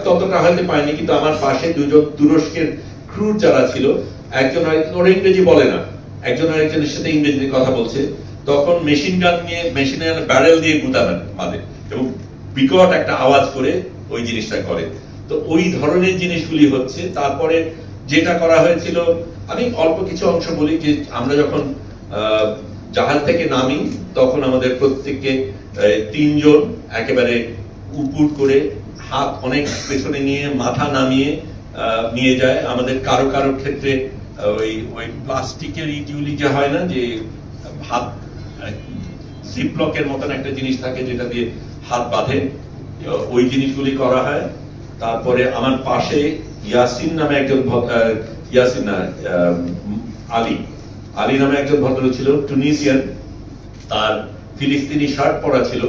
ততটা হয়তো পাইনি, কিন্তু আমার পাশে দুজন তুরস্কের ক্রু যারা ছিল, একজন ওরা ইংরেজি বলে না, একজন আরেকজনের সাথে ইংরেজিতে কথা বলছে, তখন মেশিন গান নিয়ে মেশিনের ব্যারেল দিয়ে গুতা বাঁধে এবং বিকট একটা আওয়াজ করে ওই জিনিসটা করে। তো ওই ধরনের জিনিসগুলি হচ্ছে। তারপরে যেটা করা হয়েছিল, আমি অল্প কিছু অংশ বলি, যে আমরা যখন জাহাজ থেকে নামি তখন আমাদের প্রত্যেককে তিনজন একেবারে উপর করে হাত অনেক পেছনে নিয়ে মাথা নামিয়ে নিয়ে যায়। আমাদের কারো কারো ক্ষেত্রে ওই প্লাস্টিকের ইগুলি যে হয় না, যে হাত জিপলকের মতন একটা জিনিস থাকে যেটা দিয়ে হাত বাঁধে, ওই জিনিসগুলি করা হয়। তারপরে আমার পাশে ইয়াসিন নামে একজন ইয়াসিন না আলী নামে একজন ভদ্রলোক ছিল, টুনিসিয়ান। তার ফিলিস্তিনি শার্ট পরা ছিল,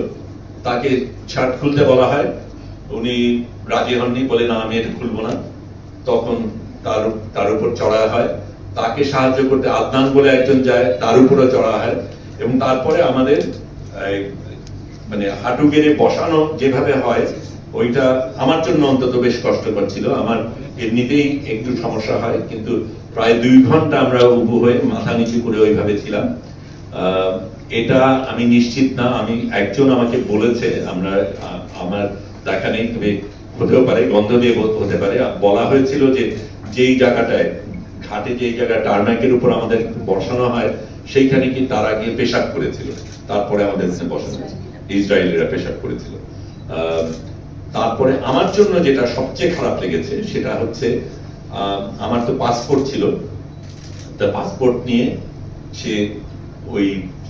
তাকে শার্ট খুলতে বলা হয়, উনি রাজি হননি, বলে না আমি এটা খুলবো না। তখন তার উপর চড়া হয়, তাকে সাহায্য করতে আদনান বলে একজন যায়, তার উপরে চড়া হয়। এবং তারপরে আমাদের মানে হাঁটু গেড়ে বসানো যেভাবে হয়, ওইটা আমার জন্য অন্তত বেশ কষ্টকর ছিল। আমার এমনিতেই একটু সমস্যা হয়, কিন্তু প্রায় 2 ঘন্টা আমরা উবু হয়ে মাথা নিচু করে ওইভাবে ছিলাম। এটা আমি নিশ্চিত না, আমি একজন আমাকে বলেছে, আমার দেখা নেই, তবে হতেও পারে, গন্ধ দিয়ে হতে পারে, বলা হয়েছিল যে যেই জায়গাটায় ঘাটে, যেই জায়গায় টার্মাকের উপর আমাদের বসানো হয়, সেইখানে কি তারা গিয়ে পেশাব করেছিল, তারপরে আমাদের বসানো, ইসরায়েলিরা পেশাব করেছিল। তারপরে আমার জন্য যেটা সবচেয়ে খারাপ লেগেছে সেটা হচ্ছে, আমার তো পাসপোর্ট ছিল, তা পাসপোর্ট নিয়ে সে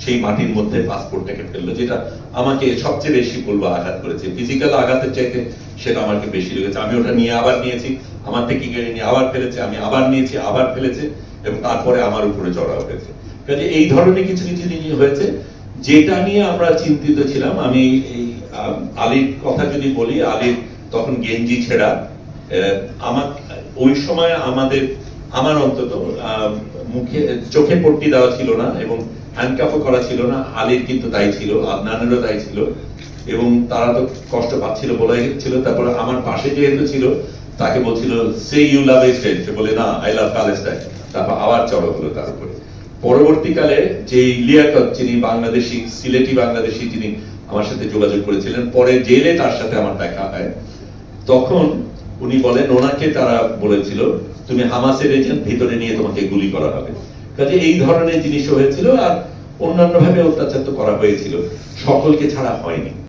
সেই মাটির মধ্যে পাসপোর্টটাকে ফেললো, যেটা আমাকে সবচেয়ে বেশি বলবো আঘাত করেছে। ফিজিক্যাল আঘাতের চাইতে সেটা আমাকে বেশি লেগেছে। আমি ওটা নিয়ে আবার নিয়েছি, আমার থেকে কেড়ে নিয়ে আবার ফেলেছে, আমি আবার নিয়েছি, আবার ফেলেছে, এবং তারপরে আমার উপরে চড়া হয়েছে। কাজে এই ধরনের কিছু কিছু জিনিস হয়েছে যেটা নিয়ে আমরা চিন্তিত ছিলাম। আমি এই আলীর কথা যদি বলি, আলীর তখন গেঞ্জি ছেঁড়া, ওই সময় আমার অন্তত মুখে চোখে পট্টি দেওয়া ছিল না এবং হ্যান্ডকাফও করা ছিল না। আলীর কিন্তু তাই ছিল, আদনানেরও তাই ছিল, এবং তারা তো কষ্ট পাচ্ছিল বলাই ছিল। তারপরে আমার পাশে যেহেতু ছিল, তাকে বলছিল সে ইউ লাভ ইসরায়েল, সে বলে না আই লাভ প্যালেস্টাইন। তারপর আবার চড়া হলো তার উপরে। পরবর্তীকালে যে লিয়াকত, যিনি বাংলাদেশি, সিলেটি বাংলাদেশি, যিনি আমার সাথে যোগাযোগ করেছিলেন, পরে জেলে তার সাথে আমার দেখা হয়, তখন উনি বলেন ওনাকে তারা বলেছিল তুমি হামাসের এজেন্ট, ভিতরে নিয়ে তোমাকে গুলি করা হবে। কাজে এই ধরনের জিনিস হয়েছিল। আর অন্যান্য ভাবে অত্যাচার তো করা হয়েছিল, সকলকে ছাড়া হয়নি।